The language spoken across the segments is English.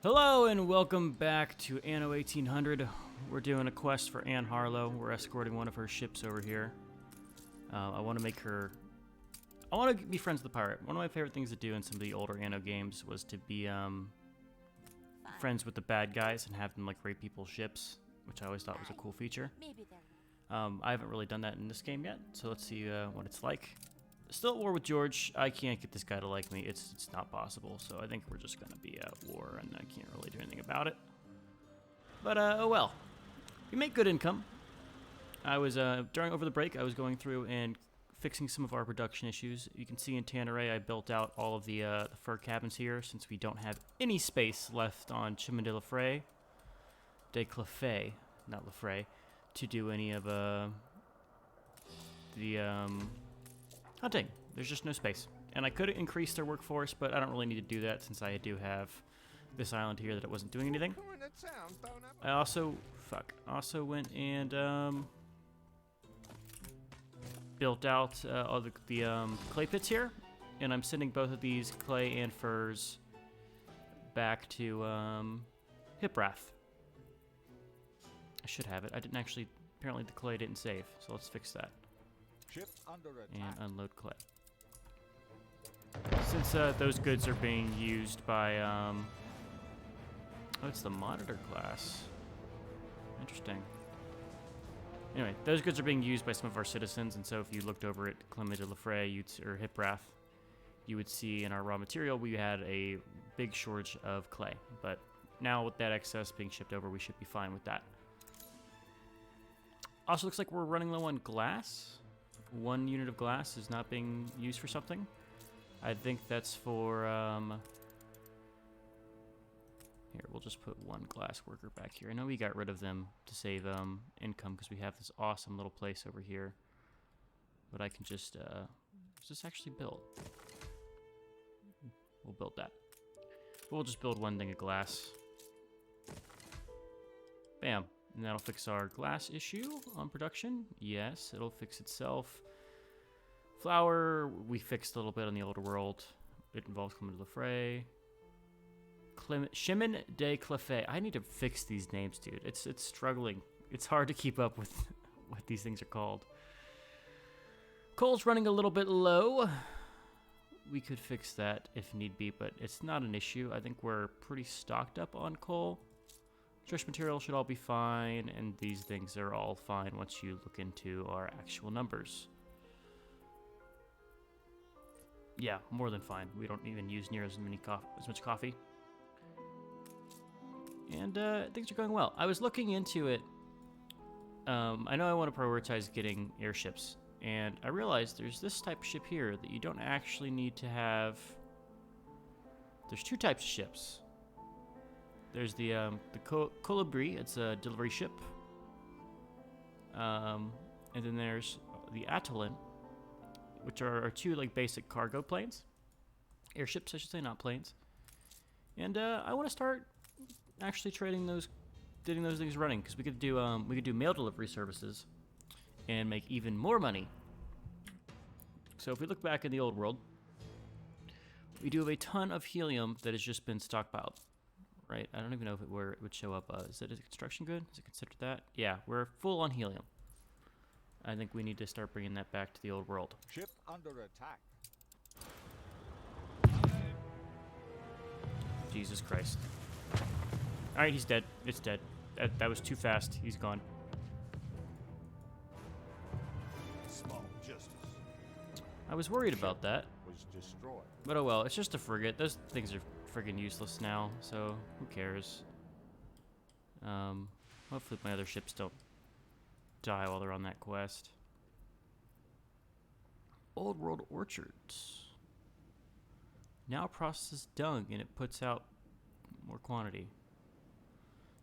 Hello and welcome back to Anno 1800. We're doing a quest for Anne Harlow. We're escorting one of her ships over here. I want to make her... I want to be friends with the pirate. One of my favorite things to do in some of the older Anno games was to be friends with the bad guys and have them like raid people's ships, which I always thought was a cool feature. I haven't really done that in this game yet, so let's see what it's like. Still at war with George. I can't get this guy to like me. It's not possible, so I think we're just going to be at war, and I can't really do anything about it. But, oh well. We make good income. I was, over the break, I was going through and fixing some of our production issues. You can see in Tanneray, I built out all of the fur cabins here, since we don't have any space left on Chemin de Clefay, not Lefray, to do any of, hunting. There's just no space. And I could increase their workforce, but I don't really need to do that since I do have this island here that it wasn't doing anything. I also went and built out all the clay pits here, and I'm sending both of these clay and furs back to Hiprath. I should have it. I didn't actually. Apparently the clay didn't save, so let's fix that. Ship under attack. And unload clay. Since those goods are being used by, oh, it's the monitor class. Interesting. Anyway, those goods are being used by some of our citizens, and so if you looked over at Clement de Lefray or Hiprath, you would see in our raw material we had a big shortage of clay. But now with that excess being shipped over, we should be fine with that. Also looks like we're running low on glass. 1 unit of glass is not being used for something. I think that's for, here, we'll just put 1 glass worker back here. I know we got rid of them to save income because we have this awesome little place over here. But I can just, is this actually built? We'll build that. We'll just build 1 thing of glass. Bam. And that'll fix our glass issue on production. Yes, it'll fix itself. Flour, we fixed a little bit on the older world. It involves Clement de Lefray. Chemin de Clefay. I need to fix these names, dude. It's struggling. It's hard to keep up with what these things are called. Coal's running a little bit low. We could fix that if need be, but it's not an issue. I think we're pretty stocked up on coal. Trash material should all be fine, and these things are all fine once you look into our actual numbers. Yeah, more than fine. We don't even use near as much coffee. And things are going well. I was looking into it. I know I want to prioritize getting airships, and I realized there's this type of ship here that you don't actually need to have. There's 2 types of ships. There's the Colibri, it's a delivery ship. And then there's the Atolin, which are our 2 like basic cargo planes. Airships, I should say, not planes. And I want to start actually getting those things running, because we could do mail delivery services and make even more money. So if we look back in the old world, we do have a ton of helium that has just been stockpiled. Right, I don't even know where it would show up. Is it a construction good? Is it considered that? Yeah, we're full on helium. I think we need to start bringing that back to the old world. Ship under attack. Jesus Christ. Alright, he's dead. It's dead. That was too fast. He's gone. Small justice. I was worried about that. Was destroyed. But oh well, it's just a frigate. Those things are friggin' useless now, so who cares? Hopefully my other ships don't die while they're on that quest. Old World Orchards. Now processes dung and it puts out more quantity.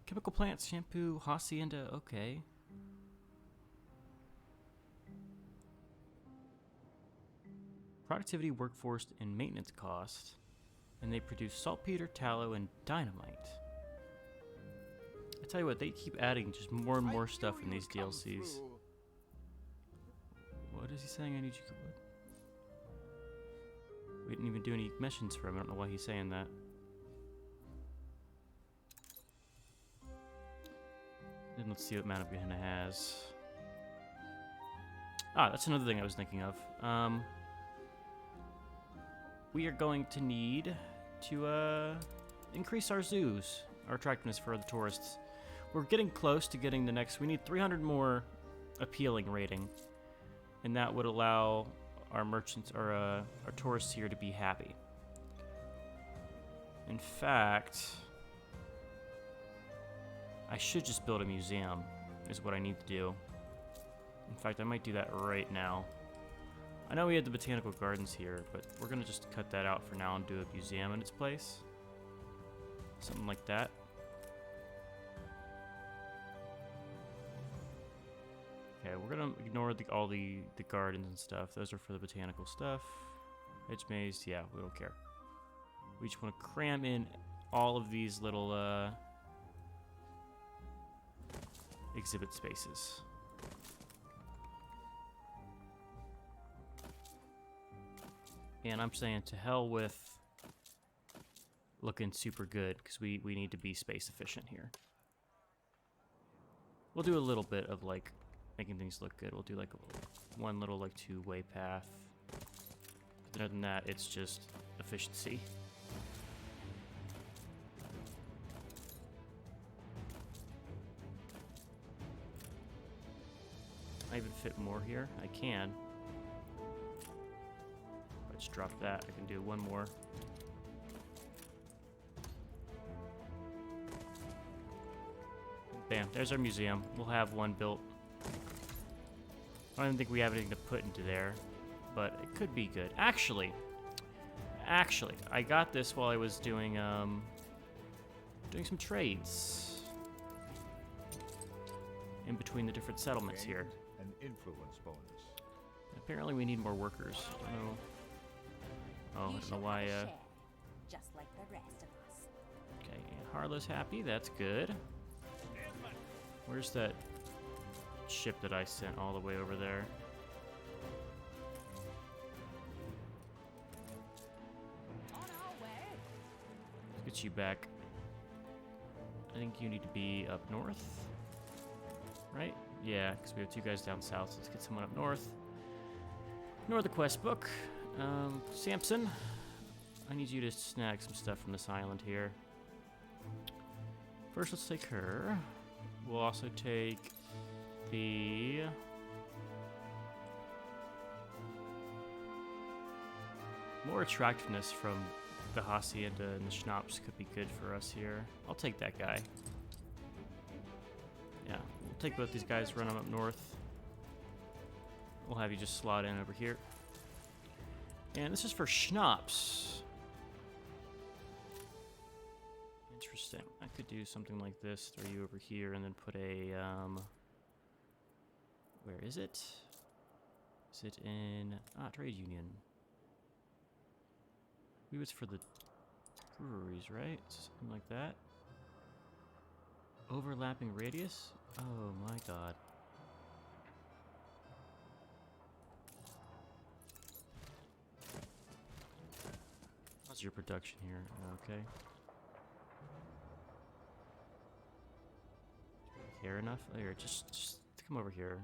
Chemical plants, shampoo, hacienda, okay. Productivity, workforce, and maintenance cost. And they produce saltpeter, tallow, and dynamite. I tell you what, they keep adding just more and more stuff in these DLCs. What is he saying? I need you to... We didn't even do any missions for him. I don't know why he's saying that. And let's see what Manabuna has. Ah, that's another thing I was thinking of. We are going to need to increase our zoos, our attractiveness for the tourists. We're getting close to getting the next. We need 300 more appealing rating, and that would allow our merchants or our tourists here to be happy. In fact, I should just build a museum, is what I need to do. In fact, I might do that right now. I know we had the botanical gardens here, but we're gonna just cut that out for now and do a museum in its place. Something like that. Okay, we're gonna ignore all the gardens and stuff. Those are for the botanical stuff. Hedge maze, yeah, we don't care. We just want to cram in all of these little exhibit spaces. And I'm saying to hell with looking super good, because we need to be space efficient here. We'll do a little bit of like making things look good. We'll do like one little like two-way path. But other than that, it's just efficiency. I even fit more here. I can. Let's drop that. I can do one more. Bam, there's our museum. We'll have one built. I don't even think we have anything to put into there, but it could be good. Actually, I got this while I was doing some trades in between the different settlements here. An influence bonus. Apparently we need more workers. I don't know. Oh, I don't know why, just like the rest of us. Okay, and Harlow's happy, that's good. Where's that ship that I sent all the way over there? On our way. Let's get you back. I think you need to be up north, right? Yeah, because we have two guys down south, so let's get someone up north. Ignore the quest book. Samson, I need you to snag some stuff from this island here. First, let's take her. We'll also take the... more attractiveness from the hacienda and the schnapps could be good for us here. I'll take that guy. Yeah, we'll take both these guys, run them up north. We'll have you just slot in over here. And this is for schnapps. Interesting. I could do something like this, throw you over here, and then put a, where is it? Is it in, trade union. Maybe it's for the breweries, right? Something like that. Overlapping radius? Oh my god. How's your production here? Okay. Care enough? Here, just come over here.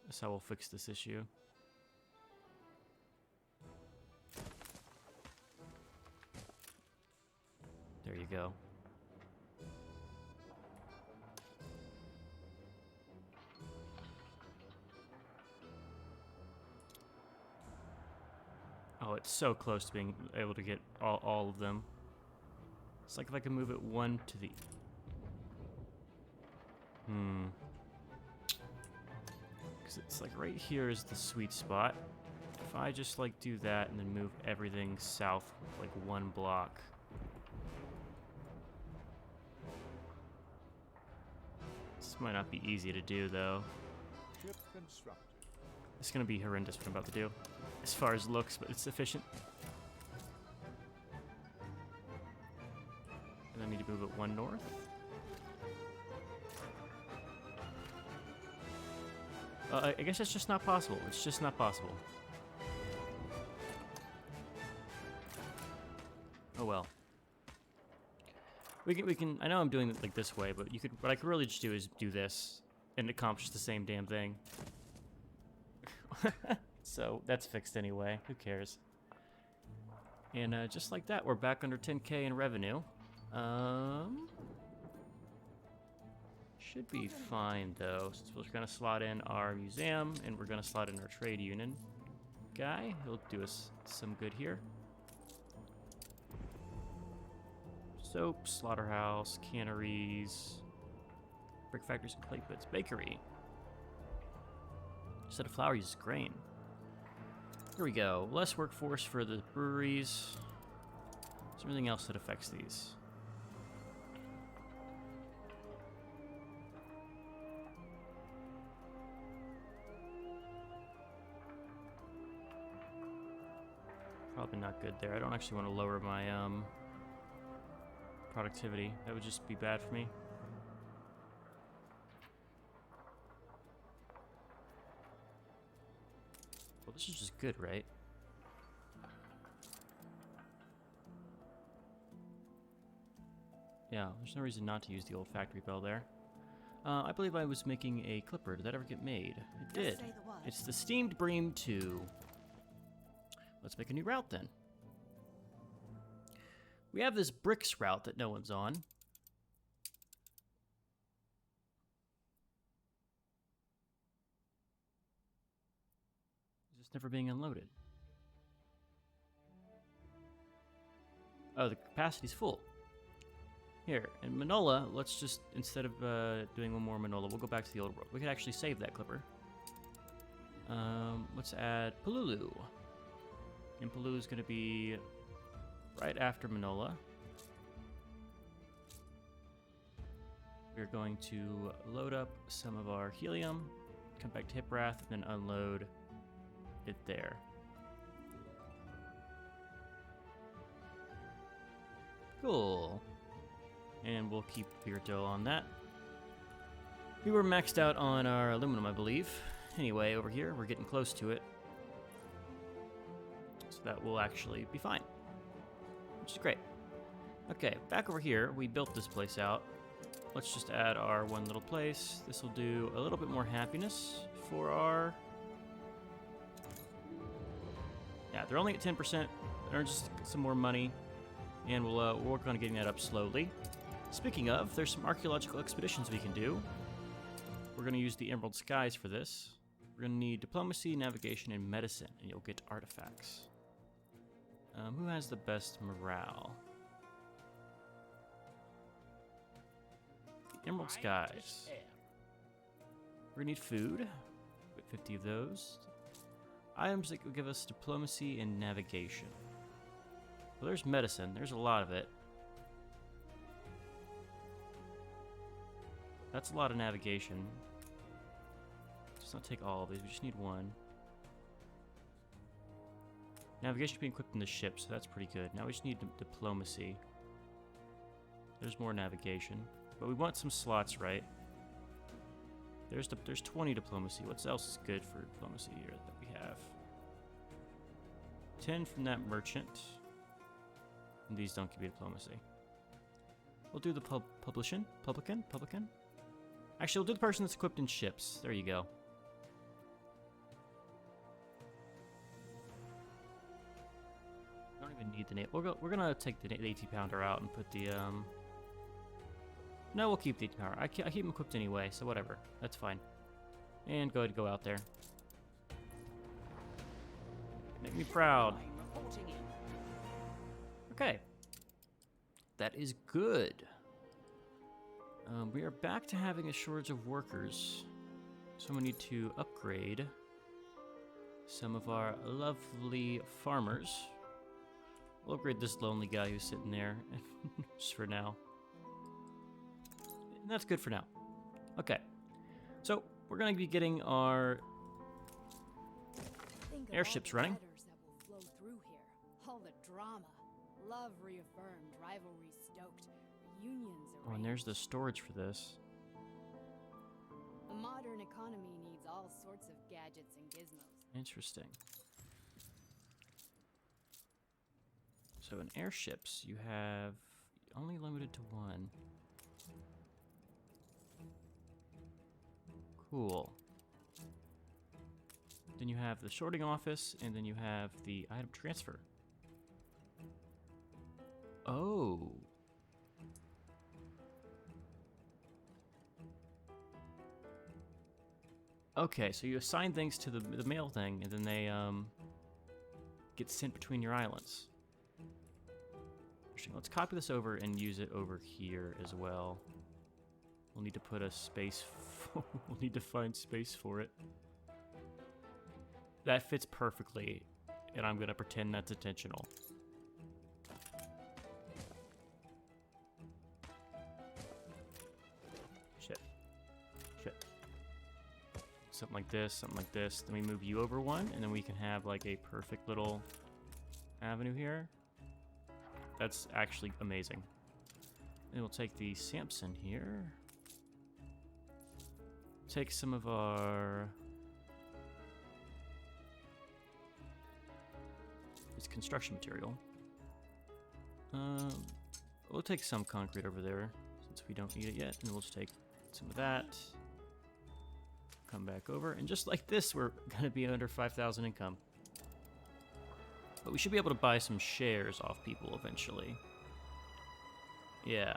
That's how we'll fix this issue. There you go. Oh, it's so close to being able to get all of them. It's like if I can move it one to the... Because it's like right here is the sweet spot. If I just like do that and then move everything south like one block. This might not be easy to do though. Ship constructed. It's gonna be horrendous what I'm about to do. As far as looks, but it's efficient. And I need to move it one north. I guess that's just not possible. It's just not possible. Oh well. We can. I know I'm doing it like this way, but you could. What I could really just do is do this and accomplish the same damn thing. So that's fixed anyway. Who cares? And just like that, we're back under 10K in revenue. Should be fine though, since we're gonna slot in our museum and we're gonna slot in our trade union guy. He'll do us some good here. Soap, slaughterhouse, canneries, brick factories and clay pits, bakery. Instead of flour, uses grain. Here we go. Less workforce for the breweries. Is there anything else that affects these? Probably not good there. I don't actually want to lower my productivity. That would just be bad for me. Well, this is just good, right? Yeah, there's no reason not to use the old factory bell there. I believe I was making a clipper. Did that ever get made? It did. It's the steamed bream 2. Let's make a new route then. We have this bricks route that no one's on. It's just never being unloaded. Oh, the capacity's full. Here, in Manola, let's just, instead of doing one more Manola, we'll go back to the old world. We could actually save that clipper. Let's add Palulu. And Palulu is going to be right after Manola. We're going to load up some of our helium, come back to Hiprath, and then unload it there. Cool. And we'll keep Birto on that. We were maxed out on our aluminum, I believe. Anyway, over here, we're getting close to it. So that will actually be fine, which is great. Okay, back over here, we built this place out. Let's just add our one little place. This will do a little bit more happiness for our... Yeah, they're only at 10%. Earn just some more money, and we'll work on getting that up slowly. Speaking of, there's some archaeological expeditions we can do. We're going to use the Emerald Skies for this. We're going to need diplomacy, navigation, and medicine, and you'll get artifacts. Who has the best morale? The Emerald Skies. We're going to need food. Get 50 of those. Items that will give us diplomacy and navigation. Well, there's medicine. There's a lot of it. That's a lot of navigation. Let's not take all of these. We just need one. Navigation can be equipped in the ship, so that's pretty good. Now we just need diplomacy. There's more navigation. But we want some slots, right? There's 20 diplomacy. What else is good for diplomacy here that we have? 10 from that merchant. And these don't give you diplomacy. We'll do the publican. Actually, we'll do the person that's equipped in ships. There you go. I don't even need the name. We're gonna take the 80-pounder out and put the No, we'll keep the 80-pounder. I keep them equipped anyway, so whatever. That's fine. And go ahead and go out there. Make me proud. Okay. That is good. We are back to having a shortage of workers. So we need to upgrade some of our lovely farmers. We'll upgrade this lonely guy who's sitting there, just for now. And that's good for now. Okay. So, we're going to be getting our airships running. That will flow through here. All the drama. Love reaffirmed, rivalry stoked, reunions arranged. Oh, and there's the storage for this. A modern economy needs all sorts of gadgets and gizmos. Interesting. So in airships, you have only limited to one. Cool. Then you have the sorting office, and then you have the item transfer. Oh. Okay, so you assign things to the mail thing, and then they get sent between your islands. Interesting. Let's copy this over and use it over here as well. We'll need to put a space. We'll need to find space for it. That fits perfectly, and I'm gonna pretend that's intentional. Shit. Something like this, something like this. Then we move you over one, and then we can have like a perfect little avenue here. That's actually amazing. And we'll take the Samson here. Take some of our... It's construction material. We'll take some concrete over there, since we don't need it yet. And we'll just take some of that. Come back over. And just like this, we're going to be under 5,000 income. But we should be able to buy some shares off people eventually. Yeah.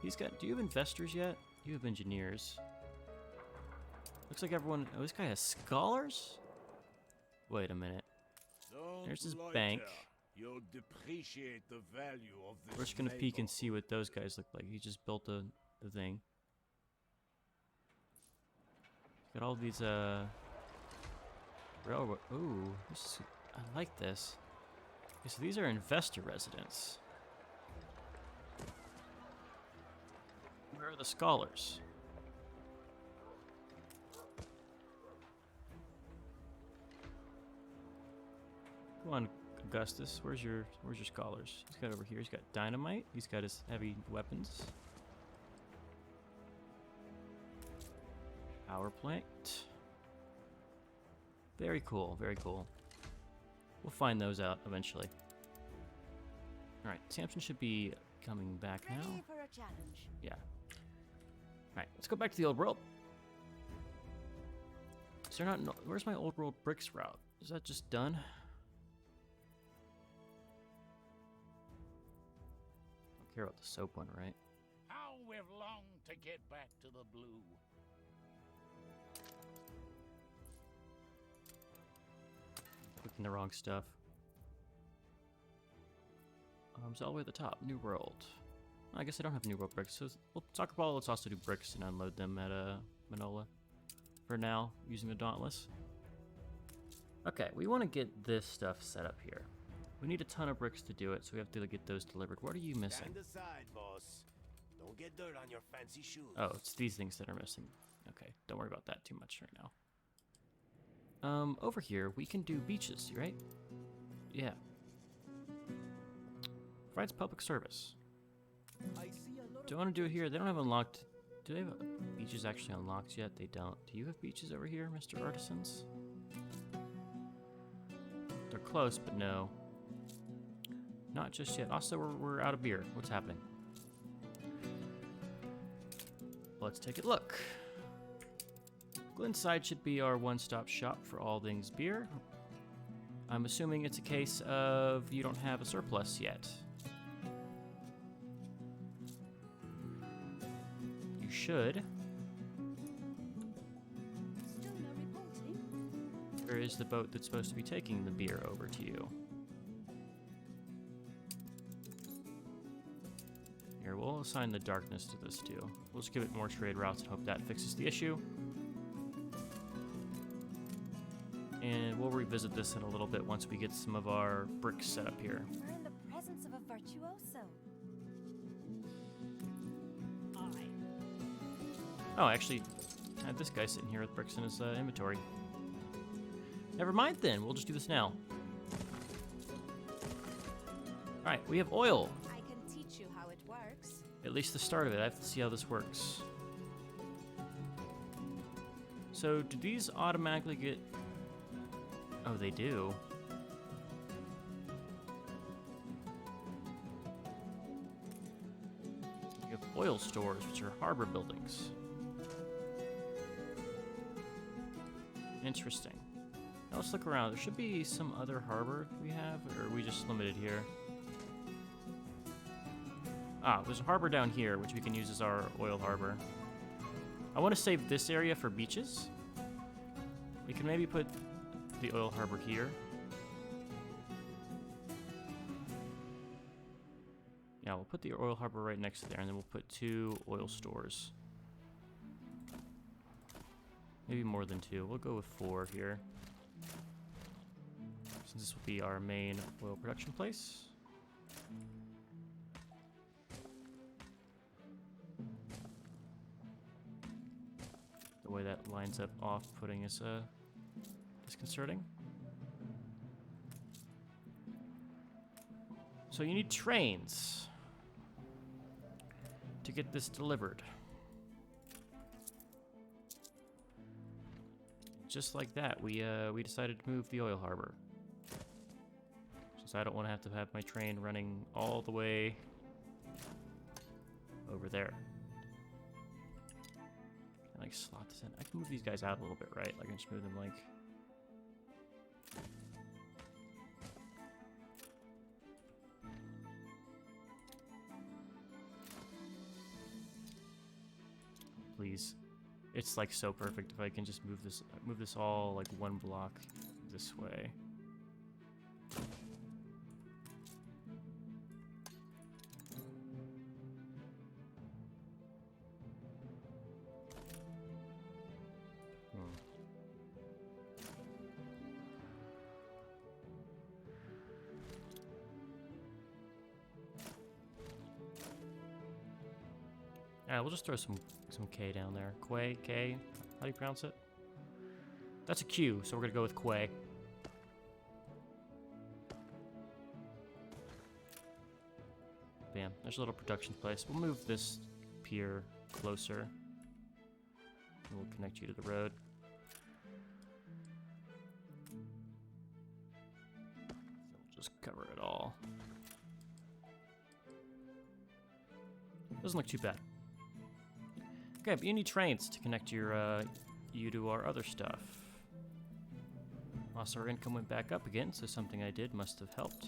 He's got... Do you have investors yet? You have engineers. Looks like everyone... Oh, this guy has scholars? Wait a minute. There's his bank. You'll depreciate the value of this. We're just gonna peek and see what those guys look like. He just built the thing. Got all these railroad. Ooh, this is, I like this. Okay, so these are investor residents. Where are the scholars? Come on, Augustus. Where's your scholars? He's got over here. He's got dynamite. He's got his heavy weapons. Power plant. Very cool. Very cool. We'll find those out eventually. All right, Samson should be coming back now. Ready for a challenge. Yeah. All right, let's go back to the old world. Is there not? Where's my old world bricks route? Is that just done? Don't care about the soap one, right? How we've longed to get back to the blue. Clicking the wrong stuff. It's all the way at the top. New world. I guess I don't have new world bricks, so we'll soccer ball. Let's also do bricks and unload them at Manola. For now, using the Dauntless. Okay, we want to get this stuff set up here. We need a ton of bricks to do it, so we have to get those delivered. What are you missing? Stand aside, boss. Don't get dirt on your fancy shoes. Oh, it's these things that are missing. Okay, don't worry about that too much right now. Over here, we can do beaches, right? Yeah. Provides public service. Do I want to do it here? They don't have unlocked... Do they have beaches actually unlocked yet? They don't. Do you have beaches over here, Mr. Artisans? They're close, but no. Not just yet. Also, we're out of beer. What's happening? Let's take a look. Glenside should be our one-stop shop for all things beer. I'm assuming it's a case of you don't have a surplus yet. You should. Still no reporting. Where is the boat that's supposed to be taking the beer over to you? Here, we'll assign the darkness to this too. We'll just give it more trade routes and hope that fixes the issue. And we'll revisit this in a little bit once we get some of our bricks set up here. We're in the presence of a virtuoso. Oh, I actually had this guy sitting here with bricks in his inventory. Never mind then, we'll just do this now. Alright, we have oil. I can teach you how it works. At least the start of it. I have to see how this works. So, do these automatically get... Oh, they do. We have oil stores, which are harbor buildings. Interesting. Now let's look around. There should be some other harbor we have, or are we just limited here? Ah, there's a harbor down here, which we can use as our oil harbor. I want to save this area for beaches. We can maybe put the oil harbor here. Yeah, we'll put the oil harbor right next to there, and then we'll put 2 oil stores. Maybe more than 2. We'll go with 4 here. Since this will be our main oil production place. The way that lines up off-putting is disconcerting. So you need trains to get this delivered. Just like that, we decided to move the oil harbor. Since I don't want to have my train running all the way over there. Can I, like, slot this in? I can move these guys out a little bit, right? I can just move them, like... Please. It's like so perfect if I can just move this all like 1 block this way. Yeah, we'll just throw some K down there. Quay, K, how do you pronounce it? That's a Q, so we're gonna go with Quay. Bam, there's a little production place. We'll move this pier closer. We'll connect you to the road. So we'll just cover it all. Doesn't look too bad. Okay, but you need trains to connect you to our other stuff. Also, our income went back up again, so something I did must have helped.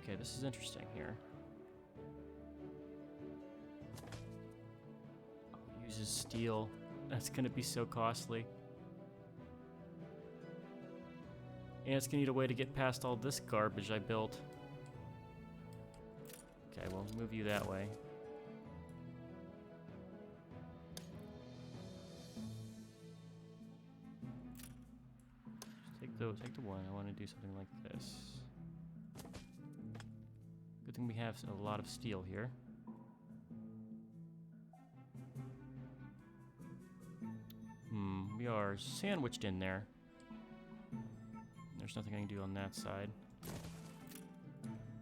Okay, this is interesting here. Oh, uses steel. That's gonna be so costly. And it's gonna need a way to get past all this garbage I built. Okay, we'll move you that way. Just take the one. I want to do something like this. Good thing we have a lot of steel here. We are sandwiched in there. There's nothing I can do on that side.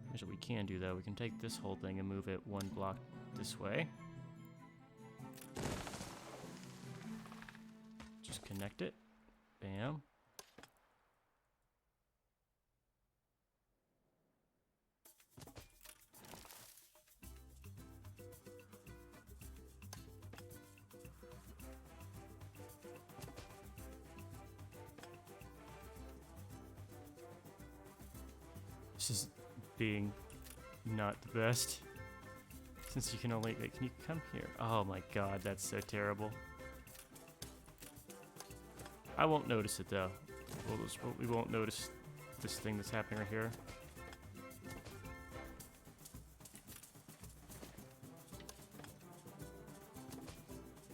Here's what we can do, though. We can take this whole thing and move it 1 block this way. Just connect it. Bam. This is being not the best. Since you can only... Wait, can you come here? Oh my god, that's so terrible. I won't notice it though. We won't notice this thing that's happening right here.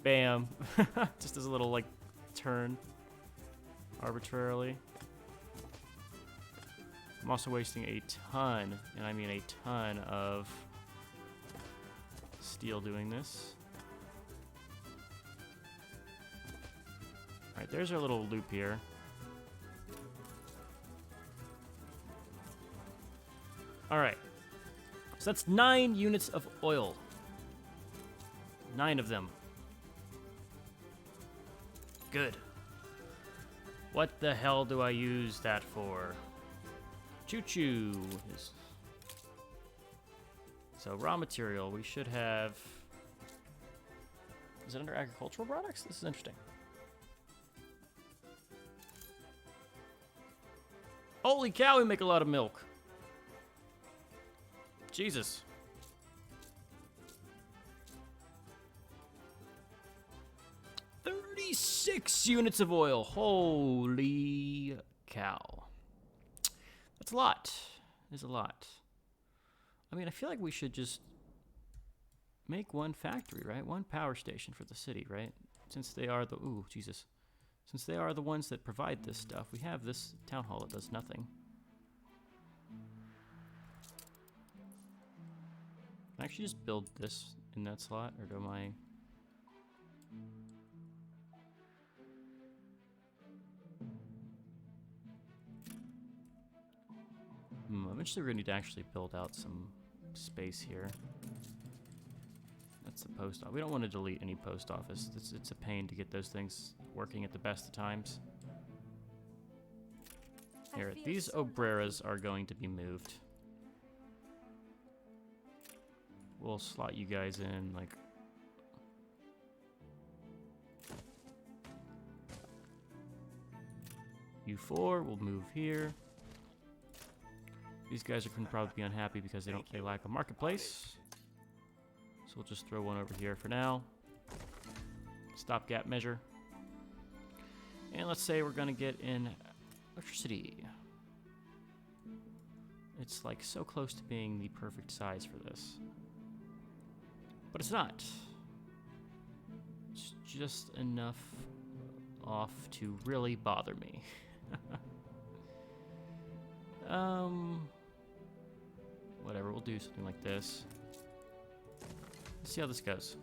Bam. Just as a little, like, turn. Arbitrarily. I'm also wasting a ton, and I mean a ton, of steel doing this. Alright, there's our little loop here. Alright. So that's 9 units of oil. 9 of them. good. What the hell do I use that for? Choo-choo. So raw material, we should have... Is it under agricultural products? This is interesting. Holy cow, we make a lot of milk. Jesus. "36 units of oil. Holy cow. That's a lot. It's a lot. I mean, I feel like we should just make one factory, right? One power station for the city, right? Since they are the... Ooh, Jesus. Since they are the ones that provide this stuff, we have this town hall that does nothing. Can I actually just build this in that slot, or do I... Eventually we're going to need to actually build out some space here. That's the post office. We don't want to delete any post office. It's a pain to get those things working at the best of times. Here, these Obreras are going to be moved. We'll slot you guys in, like... U4 will move here. These guys are going to probably be unhappy because they lack a marketplace. So we'll just throw one over here for now. Stopgap measure. And let's say we're going to get in electricity. It's like so close to being the perfect size for this. But it's not. It's just enough off to really bother me. Whatever, we'll do something like this. Let's see how this goes.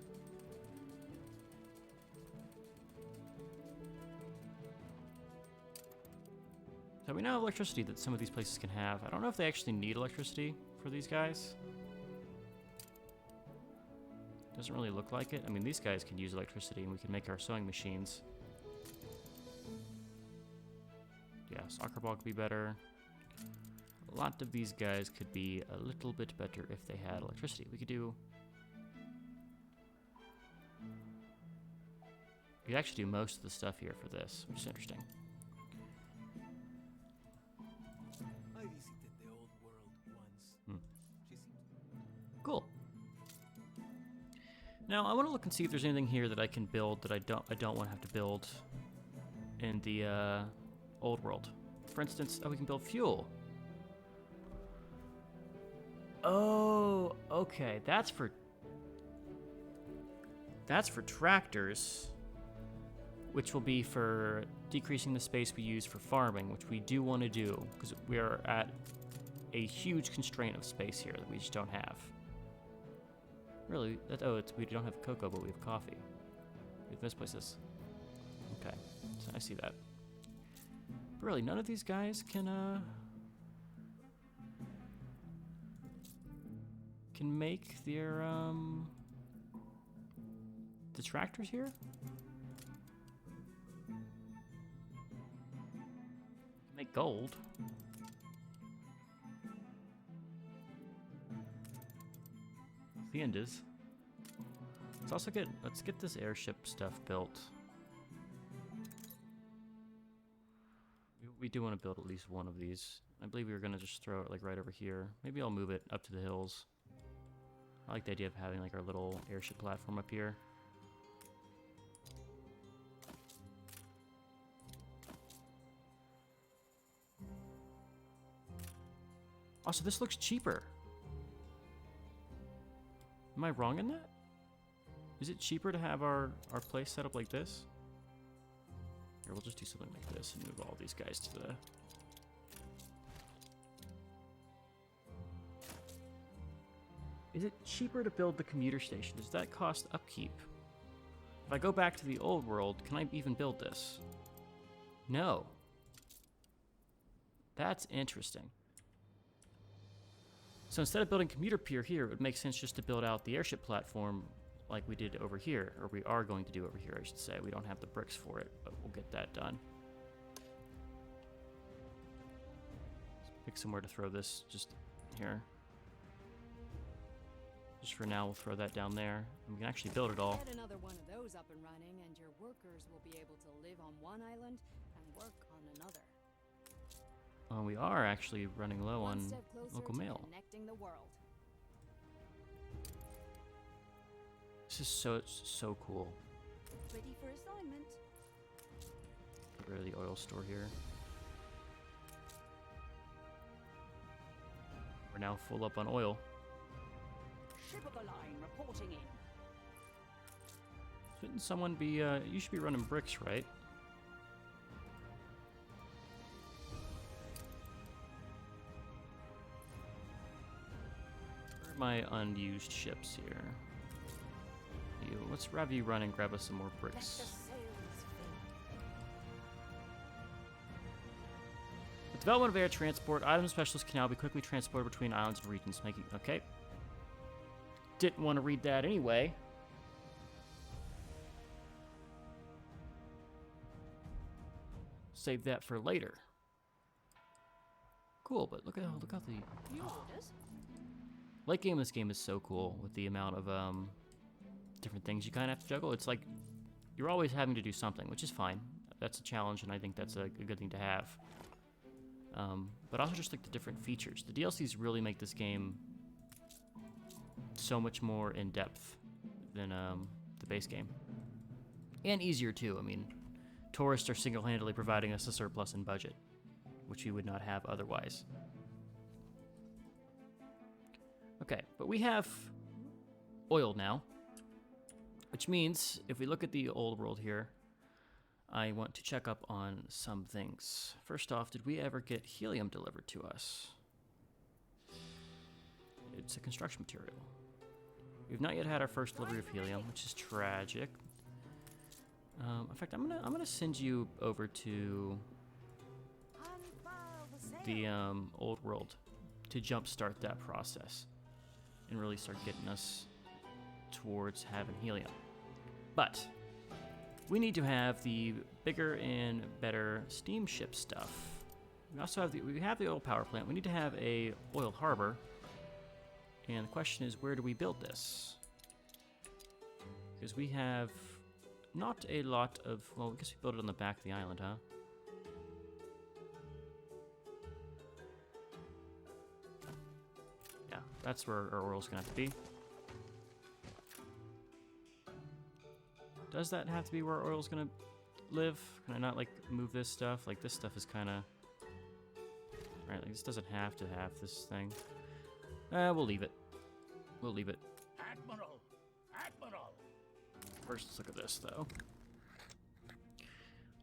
So we now have electricity that some of these places can have. I don't know if they actually need electricity for these guys. Doesn't really look like it. I mean, these guys can use electricity and we can make our sewing machines. Yeah, soccer ball could be better. A lot of these guys could be a little bit better if they had electricity. We could do... We could actually do most of the stuff here for this, which is interesting. I visited the old world once. Cool. Now I want to look and see if there's anything here that I can build that I don't want to have to build in the old world. For instance, we can build fuel. Oh, okay. That's for tractors, which will be for decreasing the space we use for farming, which we do want to do because we are at a huge constraint of space here that we just don't have. Really? We don't have cocoa, but we have coffee. We've misplaced this. Okay, so I see that. But really, none of these guys can make their the tractors here. Make gold. The end is. It's also good. Let's get this airship stuff built. We do want to build at least one of these. I believe we were going to just throw it like right over here. Maybe I'll move it up to the hills. I like the idea of having like our little airship platform up here. Also, this looks cheaper. Am I wrong in that? Is it cheaper to have our place set up like this? Here, we'll just do something like this and move all these guys to the... Is it cheaper to build the commuter station? Does that cost upkeep? If I go back to the old world, can I even build this? No. That's interesting. So instead of building commuter pier here, it would make sense just to build out the airship platform like we did over here, or we are going to do over here, I should say. We don't have the bricks for it, but we'll get that done. Let's pick somewhere to throw this, just here. Just for now, we'll throw that down there. And we can actually build it all. Get another one of those up and running, and your workers will be able to live on one island and work on another. We are actually running low One on step closer local to mail. connecting the world. This is so cool. Ready for assignment. Get rid of the oil store here. We're now full up on oil. Ship of the line reporting in. Shouldn't someone be, you should be running bricks, right? Where are my unused ships here? Let's have you run and grab us some more Let the bricks. sails fill. With development of air transport, item specialists can now be quickly transported between islands and regions, making... Okay. Didn't want to read that anyway. Save that for later. Cool, but look how the New orders. late game of this game is so cool with the amount of different things you kind of have to juggle. It's like you're always having to do something, which is fine. That's a challenge, and I think that's a good thing to have. But also just like the different features. The DLCs really make this game so much more in depth than the base game, and easier too. I mean, tourists are single-handedly providing us a surplus in budget, which we would not have otherwise. Okay, but we have oil now, which means if we look at the old world here, I want to check up on some things. First off, did we ever get helium delivered to us? It's a construction material. We've not yet had our first delivery of helium, which is tragic. In fact, I'm gonna send you over to Unfurl the sails. the old world to jumpstart that process and really start getting us towards having helium. But we need to have the bigger and better steamship stuff. We also have the oil power plant. We need to have a oil harbor. And the question is, where do we build this? Because we have not a lot of... Well, I guess we build it on the back of the island, huh? Yeah, that's where our oil's gonna have to be. Does that have to be where oil's gonna live? Can I not, like, move this stuff? Like, this stuff is kind of... Right, like, this doesn't have to have this thing. We'll leave it. We'll leave it. Admiral! Admiral! First, let's look at this, though.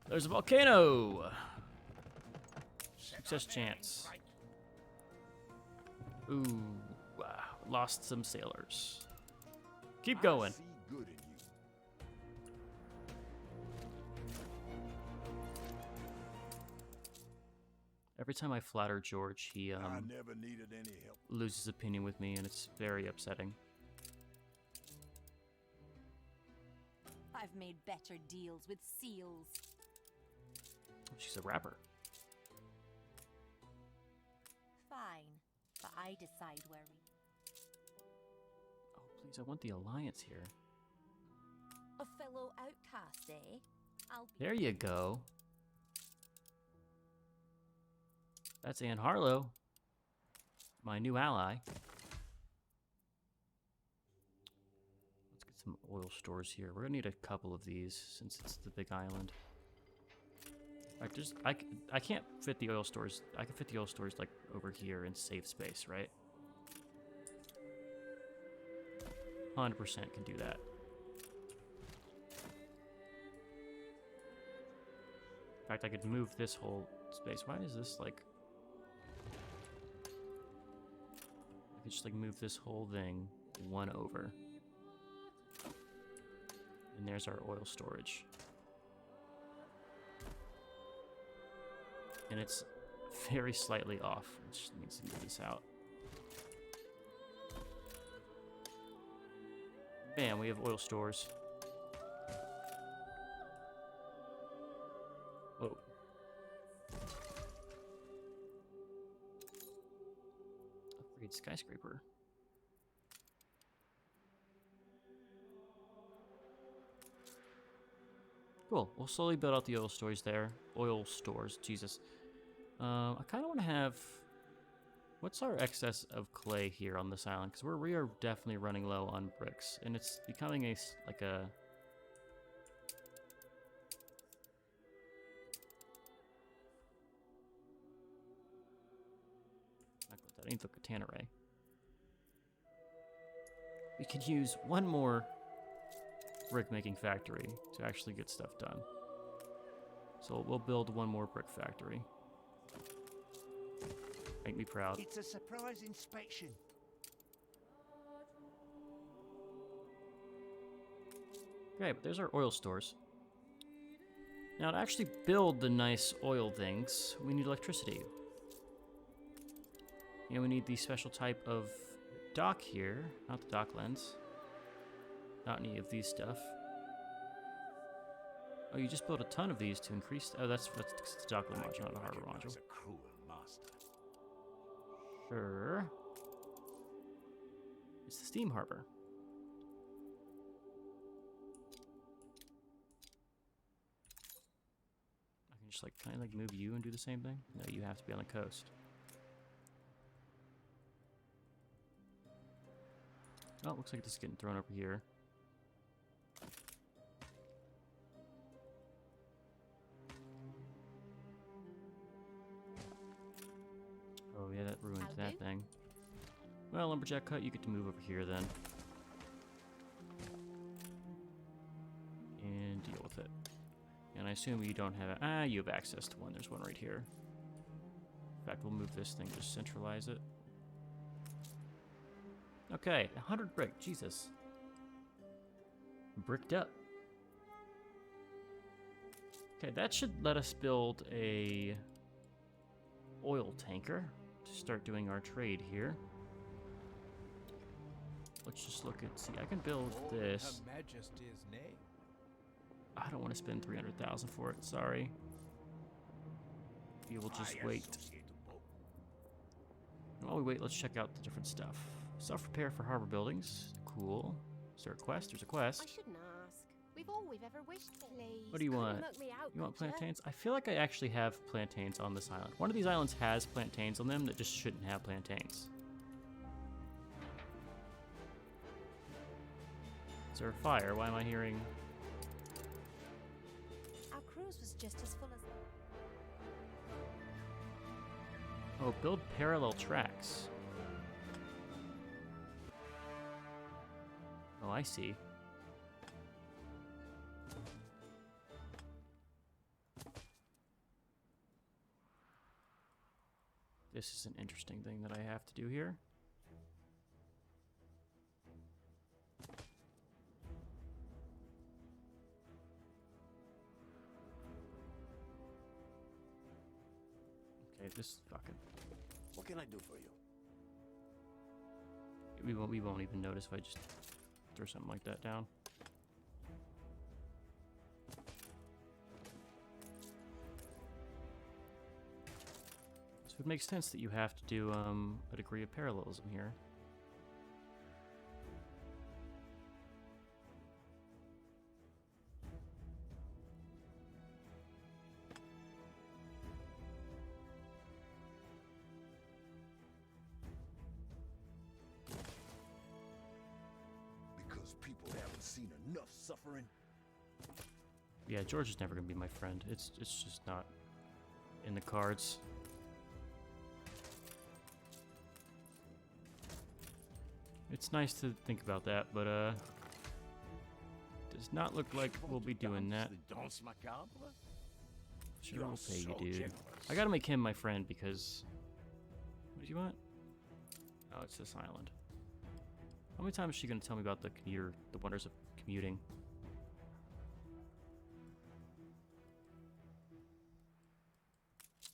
There's a volcano! Success chance. Right. Ooh, wow. Lost some sailors. Keep going. I see good in you. Every time I flatter George, he I never needed any help. loses opinion with me, and it's very upsetting. I've made better deals with seals. She's a rapper. Fine, but I decide where we... Oh, please, I want the alliance here. A fellow outcast, eh? I'll be... There you go. That's Anne Harlow, my new ally. Let's get some oil stores here. We're gonna need a couple of these since it's the big island. I can't fit the oil stores. I can fit the oil stores like over here in safe space, right? 100% can do that. In fact, I could move this whole space. Why is this like... I could just like move this whole thing one over. And there's our oil storage. And it's very slightly off, which means to move this out. Bam, we have oil stores. Whoa. Upgrade skyscraper. Cool. We'll slowly build out the oil stores there. Oil stores, Jesus. I kind of want to have... What's our excess of clay here on this island? Because we are definitely running low on bricks. And it's becoming like a... That ain't the katana ray. We could use one more brick making factory to actually get stuff done. So we'll build one more brick factory. Make me proud. It's a surprise inspection. Okay, but there's our oil stores. Now to actually build the nice oil things, we need electricity. And we need the special type of dock here, not the dock lens. Not any of these stuff. Oh, you just built a ton of these to increase. Oh, that's the dock lens module, not a harbor module. He's a cruel master. Sure. It's the steam harbor. I can just like kind of like move you and do the same thing. No, you have to be on the coast. Oh, looks like this is getting thrown over here. Oh yeah, that ruined that thing. Well, lumberjack cut, you get to move over here then. And deal with it. And I assume you don't have you have access to one. There's one right here. In fact, we'll move this thing, just centralize it. Okay, 100 brick, Jesus. Bricked up. Okay, that should let us build a oil tanker to start doing our trade here. Let's just look at, see, I can build this. Her Majesty's name. I don't want to spend 300,000 for it, sorry. We will just wait. While we wait, let's check out the different stuff. Self-repair for harbor buildings. Cool. Is there a quest? There's a quest. I shouldn't ask. We've all we've ever wished. Please. What do you want? Look me out, You want would ya? plantains? I feel like I actually have plantains on this island. One of these islands has plantains on them that just shouldn't have plantains. Is there a fire? Why am I hearing... Our cruise was just as full as... Oh, build parallel tracks. Oh, I see. This is an interesting thing that I have to do here. Okay, this fucking... What can I do for you? We won't even notice if I just throw something like that down. So it makes sense that you have to do a degree of parallelism here. Because people haven't seen enough suffering. Yeah, George is never gonna be my friend. It's just not in the cards. It's nice to think about that, but does not look like we'll be doing that. Danse macabre? Sure, You're we'll pay you, so dude. generous. I gotta make him my friend because... What do you want? Oh, it's this island. How many times is she gonna tell me about the commuter, the wonders of commuting?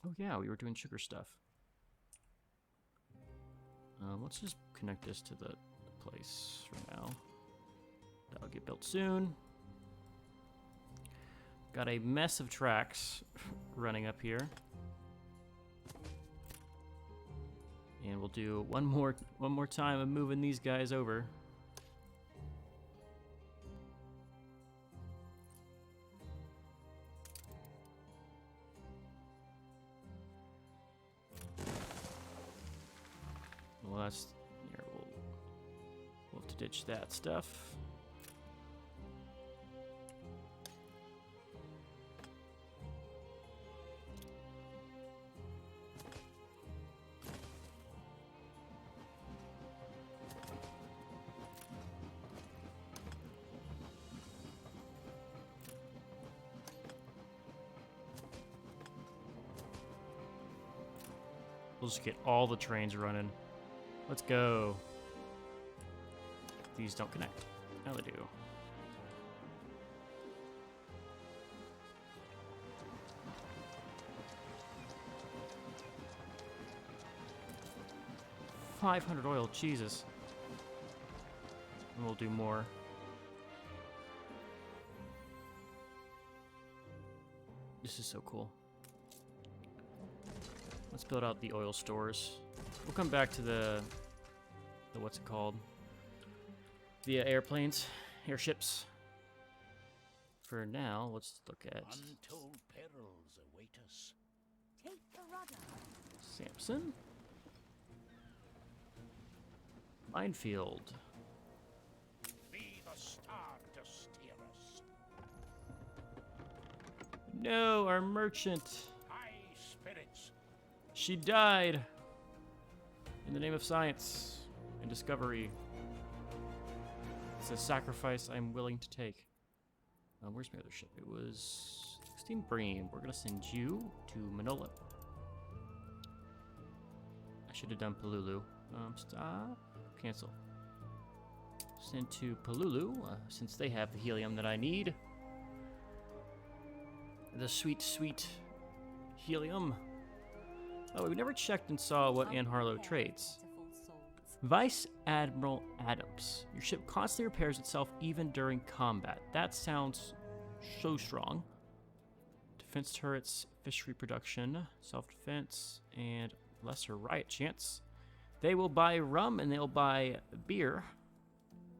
Oh yeah, we were doing sugar stuff. Let's just connect this to the place for now. get built soon. Got a mess of tracks running up here. And we'll do one more time of moving these guys over. Well, that's here. We'll have to ditch that stuff. We'll just get all the trains running. Let's go. These don't connect. Now they do. $500 oil, Jesus. And we'll do more. This is so cool. Let's build out the oil stores. We'll come back to the what's it called? The airplanes, airships. For now, let's look at Untold perils await us. Take the rudder. Samson. Minefield. Be the star to steer us. No, our merchant. High spirits. She died. In the name of science and discovery. It's a sacrifice I'm willing to take. Where's my other ship? It was 16 Bream. We're gonna send you to Manola. I should have done Palulu. Stop. Cancel. Send to Palulu, since they have the helium that I need. The sweet, sweet helium. Oh, we never checked and saw what Anne Harlow trades. Vice Admiral Adams. Your ship constantly repairs itself even during combat. That sounds so strong. Defense turrets, fish reproduction, self-defense, and lesser riot chance. They will buy rum and they'll buy beer.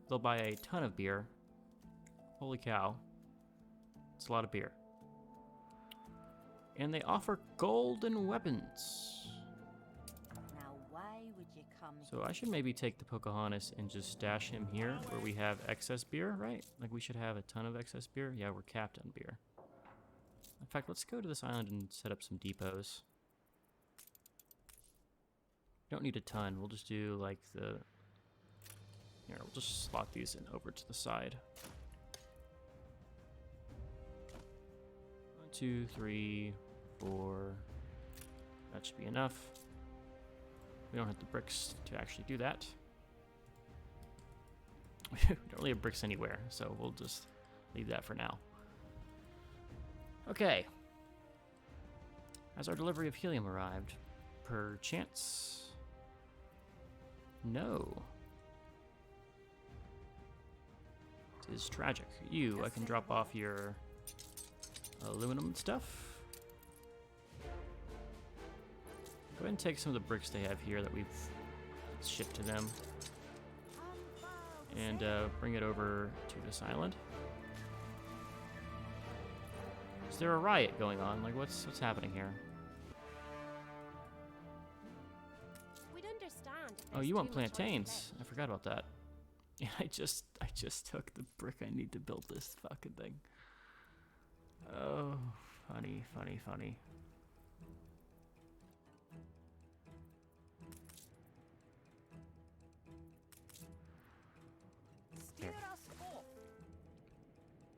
They'll buy a ton of beer. Holy cow. It's a lot of beer. And they offer golden weapons. Now, why would you come? So I should maybe take the Pocahontas and just stash him here where we have excess beer, right? Like we should have a ton of excess beer. Yeah, we're capped on beer. In fact, let's go to this island and set up some depots. Don't need a ton. We'll just do like the... Here, we'll just slot these in over to the side. 1, 2, 3, 4. That should be enough. We don't have the bricks to actually do that. We don't really have bricks anywhere, so we'll just leave that for now. Okay. Has our delivery of helium arrived? Per chance? No. It is tragic. You, I can drop off your aluminum stuff. Go ahead and take some of the bricks they have here that we've shipped to them. And bring it over to this island. Is there a riot going on? Like, what's happening here? We'd understand. if Oh, there's you want too much on plantains. I forgot about that. Yeah, I just took the brick I need to build this fucking thing. Oh, funny, funny, funny. Steer us off.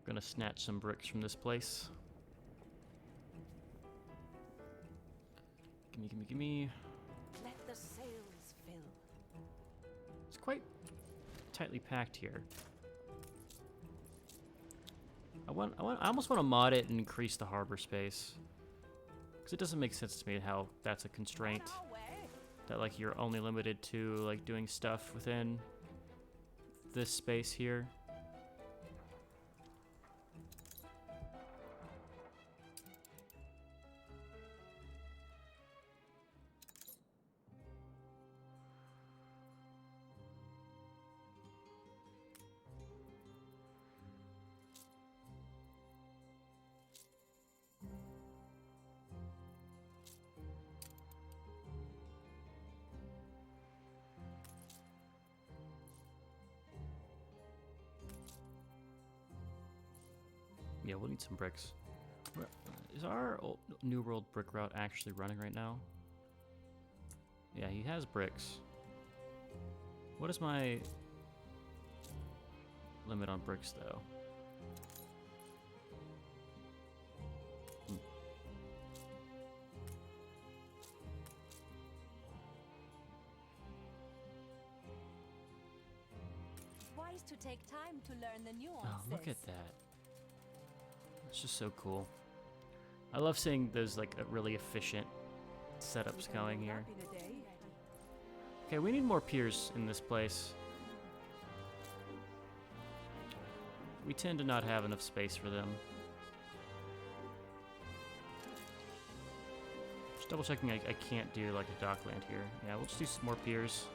Gonna snatch some bricks from this place. Gimme, gimme, gimme. Let the sails fill. It's quite tightly packed here. I almost want to mod it and increase the harbor space. Because it doesn't make sense to me how that's a constraint. On our way. That like you're only limited to like doing stuff within this space here. Yeah, we'll need some bricks. Is our New World brick route actually running right now? Yeah, he has bricks. What is my limit on bricks, though? Wise to take time to learn the nuances. Oh, look at that. It's just so cool. I love seeing those like really efficient setups going here. Okay, we need more piers in this place. We tend to not have enough space for them. Just double checking I can't do like a dockland here. Yeah, we'll just do some more piers.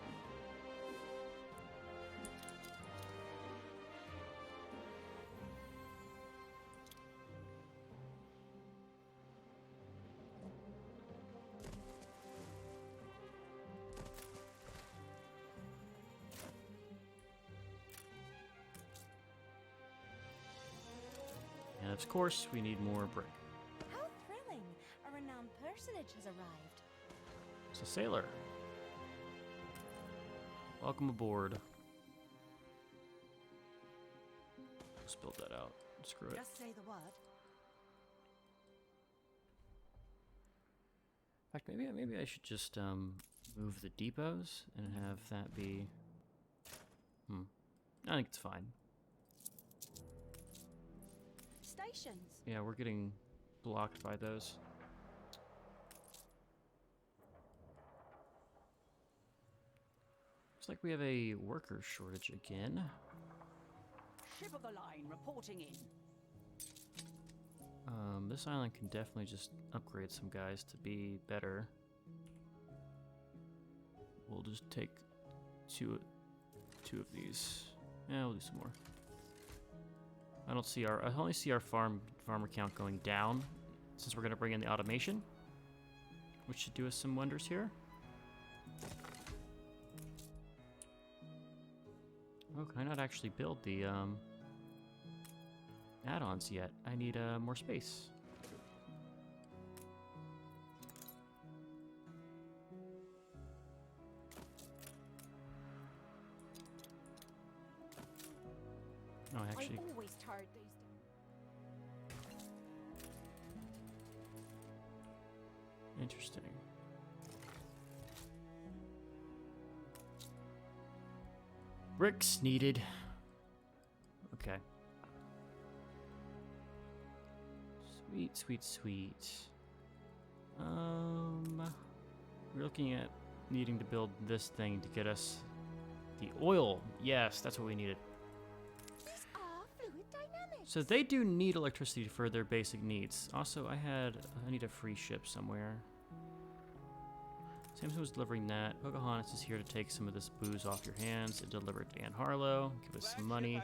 And of course, we need more brick. How thrilling! A renowned personage has arrived. It's a sailor. Welcome aboard. Let's build that out. Screw it. Just say the word. In fact, maybe I should just move the depots and have that be. I think it's fine. Stations. Yeah, we're getting blocked by those. Looks like we have a worker shortage again. Ship of the line reporting in. This island can definitely just upgrade some guys to be better. We'll just take two of these. Yeah, we'll do some more. I only see our farmer count going down since we're gonna bring in the automation, which should do us some wonders here. Oh, can I not actually build the add-ons yet? I need more space. Oh, actually, I'm always tired these days. interesting. Bricks needed. Okay. Sweet, sweet, sweet. We're looking at needing to build this thing to get us the oil. Yes, that's what we needed. These are fluid dynamics. So they do need electricity for their basic needs. Also, I need a free ship somewhere. Samson was delivering that. Pocahontas is here to take some of this booze off your hands and deliver it to Ann Harlow. Give us some money,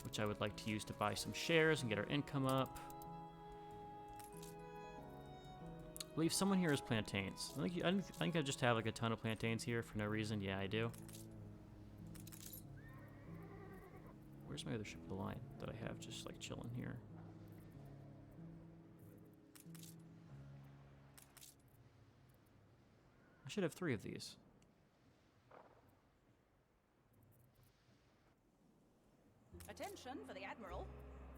which I would like to use to buy some shares and get our income up. I believe someone here has plantains. I think I just have like a ton of plantains here for no reason. Yeah, I do. Where's my other ship of the line that I have just like chilling here? I should have 3 of these. Attention for the Admiral.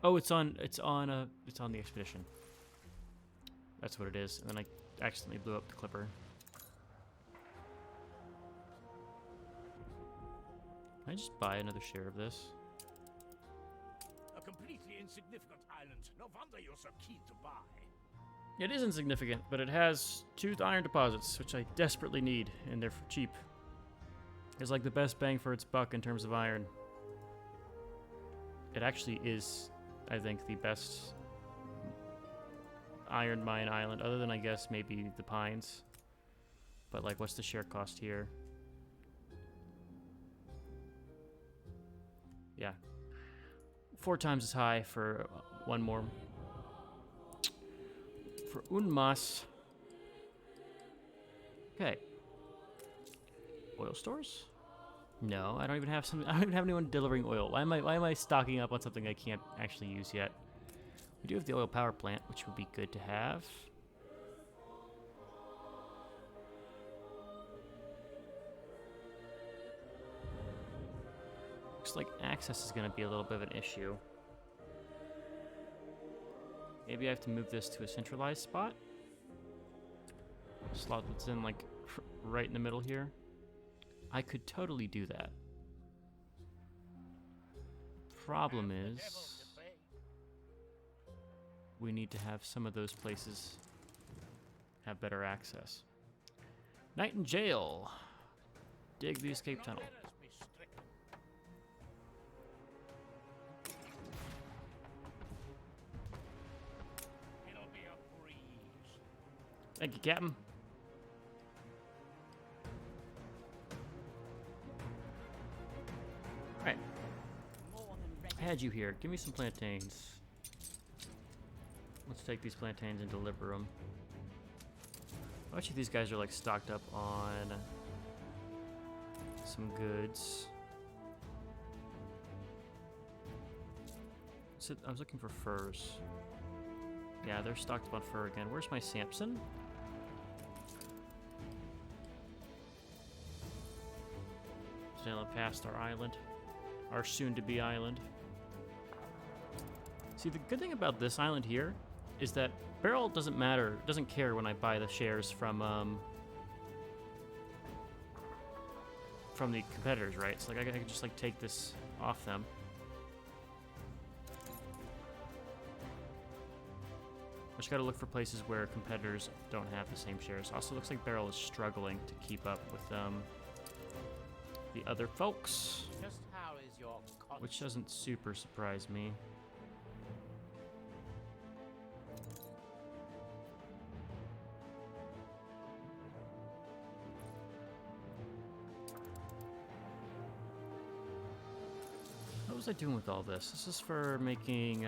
Oh, it's on the expedition. That's what it is. And then I accidentally blew up the clipper. Can I just buy another share of this? A completely insignificant island. No wonder you're so keen to buy. It is insignificant, but it has 2 iron deposits, which I desperately need, and they're cheap. It's like the best bang for its buck in terms of iron. It actually is, I think, the best iron mine island, other than I guess maybe the Pines. But like, what's the share cost here? Yeah, 4 times as high for one more. For un mas. Okay. Oil stores? No, I don't even have I don't even have anyone delivering oil. Why am I stocking up on something I can't actually use yet? We do have the oil power plant, which would be good to have. Looks like access is going to be a little bit of an issue. Maybe I have to move this to a centralized spot. Slot that's in like right in the middle here. I could totally do that. Problem is, we need to have some of those places have better access. Night in jail. Dig the escape tunnel. Thank you, Captain. Alright. I had you here. Give me some plantains. Let's take these plantains and deliver them. I bet you these guys are like stocked up on some goods. So I was looking for furs. Yeah, they're stocked up on fur again. Where's my Samson? Sailing past our island. Our soon-to-be island. See, the good thing about this island here is that barrel doesn't care when I buy the shares from the competitors, right? So like I can just like take this off them. I just gotta look for places where competitors don't have the same shares. Also looks like Barrel is struggling to keep up with the other folks, Just how is your which doesn't super surprise me. What was I doing with all this? This is for making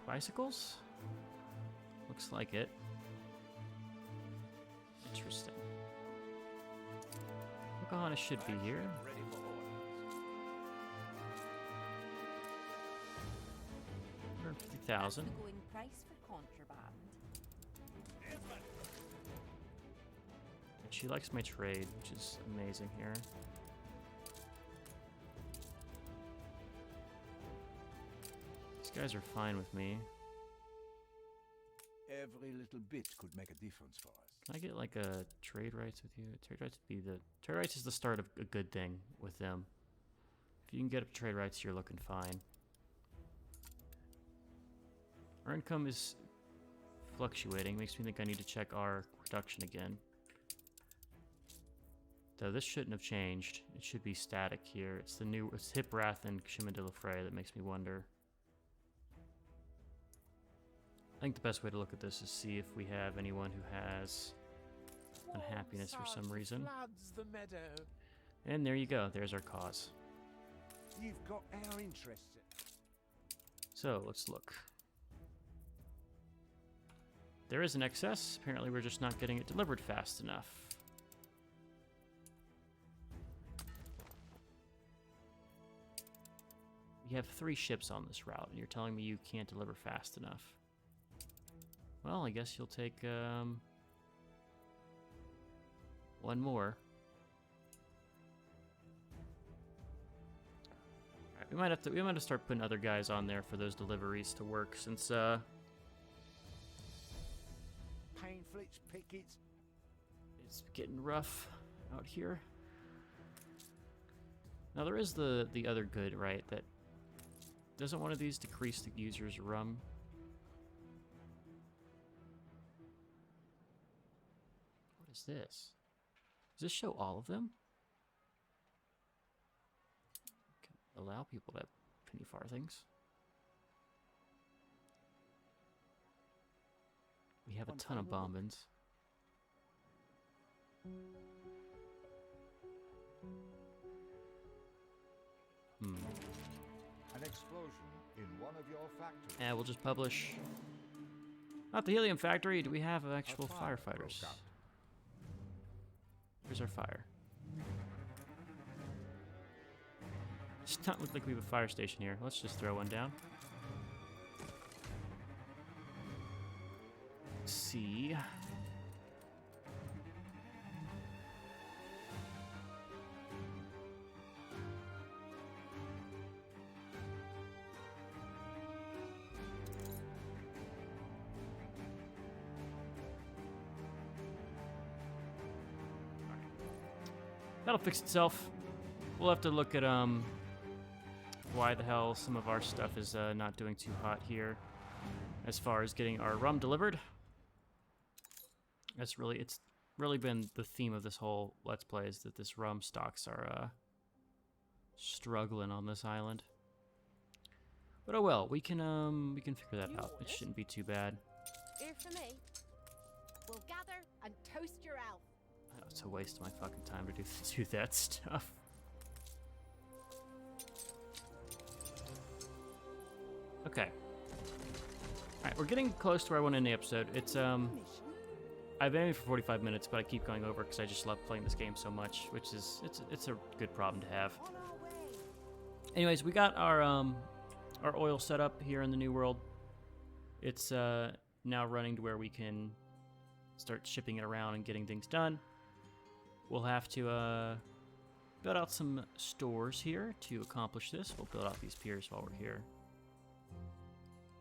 bicycles? Looks like it. Interesting. Pocahontas should be here. ready for orders? 150,000. The going price for contraband. She likes my trade, which is amazing here. These guys are fine with me. Every little bit could make a difference for us. Can I get like a trade rights with you? Trade rights is the start of a good thing with them. If you can get up trade rights, you're looking fine. Our income is fluctuating. Makes me think I need to check our production again. Though this shouldn't have changed. It should be static here. It's Hiprath and Shimon de la Frey that makes me wonder. I think the best way to look at this is see if we have anyone who has unhappiness for some reason. Floods the meadow. And there you go. There's our cause. You've got our interests. So let's look. There is an excess. Apparently we're just not getting it delivered fast enough. We have 3 ships on this route, and you're telling me you can't deliver fast enough. Well, I guess you'll take one more. All right, we might have to start putting other guys on there for those deliveries to work, since Painflits, pickets. it's getting rough out here. Now there is the other good, right? That doesn't one of these decrease the user's rum? What is this? Does this show all of them? Can allow people to penny farthings. We have a ton of bombins. An explosion in one of your factories. Yeah, we'll just publish. Not the helium factory. Do we have actual A fire firefighters? broke out. Here's our fire. Does not look like we have a fire station here. Let's just throw one down. see. That'll fix itself. We'll have to look at why the hell some of our stuff is not doing too hot here as far as getting our rum delivered. It's really been the theme of this whole Let's Play is that this rum stocks are struggling on this island. But oh well, we can figure that out. It shouldn't be too bad. Here for me. We'll gather and toast your elf. It's a waste of my fucking time to do that stuff. Okay. Alright, we're getting close to where I want to end the episode. It's, I've been in for 45 minutes, but I keep going over because I just love playing this game so much, which is, it's a good problem to have. Anyways, we got our oil set up here in the New World. It's, now running to where we can start shipping it around and getting things done. We'll have to, build out some stores here to accomplish this. We'll build out these piers while we're here.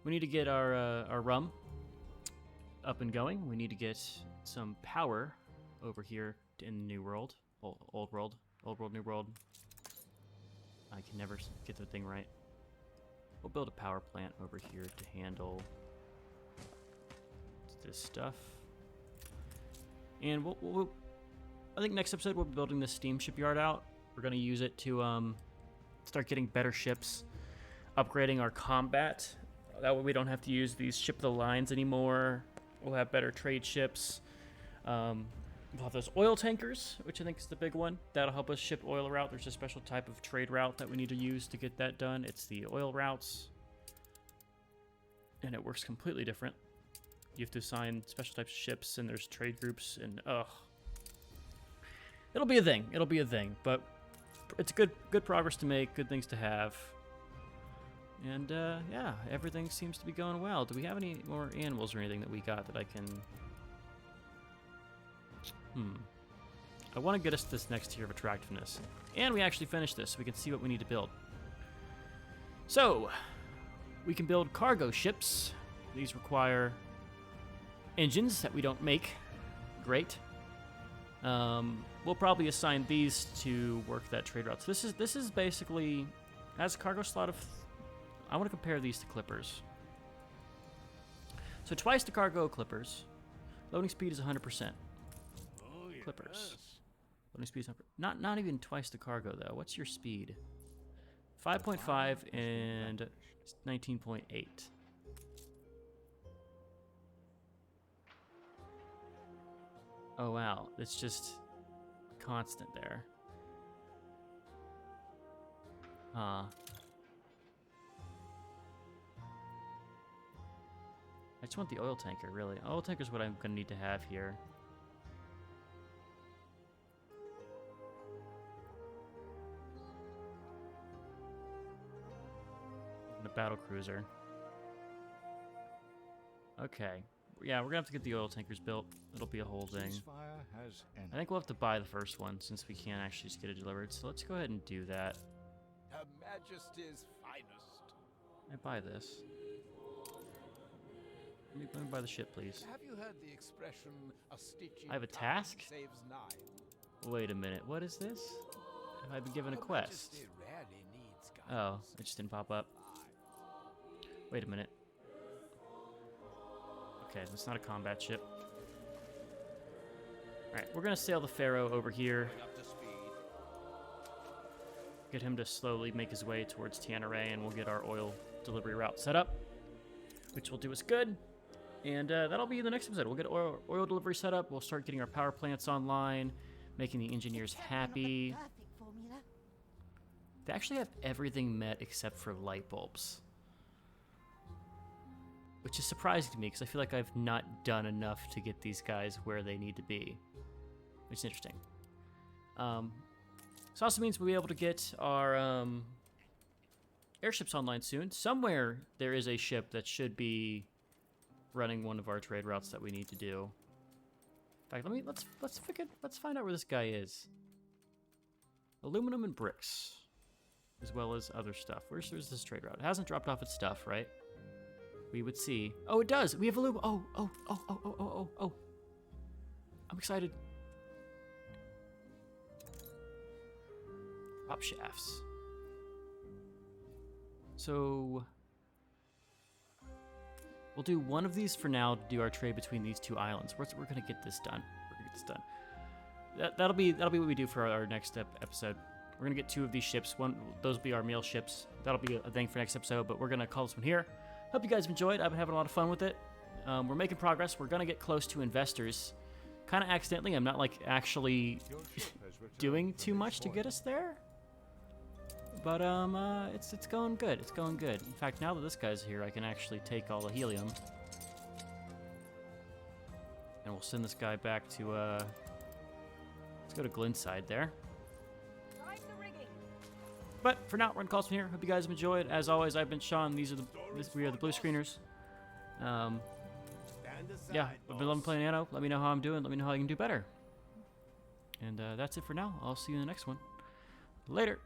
We need to get our rum up and going. We need to get some power over here in the New World. Old World, New World. I can never get the thing right. We'll build a power plant over here to handle this stuff. And I think next episode we'll be building this steam shipyard out. We're going to use it to start getting better ships, upgrading our combat. That way we don't have to use these ship of the lines anymore. We'll have better trade ships. We'll have those oil tankers, which I think is the big one. That'll help us ship oil around. There's a special type of trade route that we need to use to get that done. It's the oil routes. And it works completely different. You have to assign special types of ships, and there's trade groups, and it'll be a thing. It'll be a thing, but it's good progress to make, good things to have. And, yeah, everything seems to be going well. Do we have any more animals or anything that we got that I can... I want to get us to this next tier of attractiveness. And we actually finished this, so we can see what we need to build. So, we can build cargo ships. These require engines that we don't make. Great. We'll probably assign these to work that trade route. So this is basically has a cargo slot of... I want to compare these to clippers. So twice the cargo of clippers. Loading speed is 100%. Oh, yes. Clippers. Loading speed is not even twice the cargo though. What's your speed? 5.5 and 19.8. Oh wow, it's just constant there. I just want the oil tanker, really. Oil tanker is what I'm going to need to have here. The battle cruiser. Okay. Yeah, we're going to have to get the oil tankers built. It'll be a whole thing. I think we'll have to buy the first one since we can't actually just get it delivered. So let's go ahead and do that. Her Majesty's finest. I buy this. Let me buy the ship, please. Have you heard the expression, a stitch in I have a time task? saves 9? Wait a minute. What is this? Have I been given a Her quest? Majesty rarely needs Oh, guidance. it just didn't pop up. Wait a minute. Okay, that's not a combat ship. Alright, we're gonna sail the Pharaoh over here. Bring up to speed. Get him to slowly make his way towards Tanneray, and we'll get our oil delivery route set up, which will do us good. And that'll be the next episode. We'll get oil delivery set up. We'll start getting our power plants online, making the engineers happy. Perfect formula. They actually have everything met except for light bulbs, which is surprising to me because I feel like I've not done enough to get these guys where they need to be, which is interesting. This also means we'll be able to get our airships online soon. Somewhere there is a ship that should be running one of our trade routes that we need to do. In fact, let's find out where this guy is. Aluminum and bricks, as well as other stuff. Where's this trade route? It hasn't dropped off its stuff, right? We would see. Oh, it does. We have aluminum. Oh. I'm excited. Drop shafts. So we'll do one of these for now to do our trade between these two islands. We're gonna get this done. That'll be what we do for our next episode. We're gonna get 2 of these ships. Those will be our meal ships. That'll be a thing for next episode. But we're gonna call this one here. Hope you guys have enjoyed. I've been having a lot of fun with it. We're making progress. We're gonna get close to investors. Kind of accidentally. I'm not like actually doing too much to get us there. But it's going good. It's going good. In fact, now that this guy's here, I can actually take all the helium. And we'll send this guy back to let's go to Glenside there. But for now, we're gonna call this one here. Hope you guys have enjoyed. As always, I've been Sean. We are the Blue Screeners. Yeah, I've been loving playing Anno. Let me know how I'm doing. Let me know how I can do better. And that's it for now. I'll see you in the next one. Later.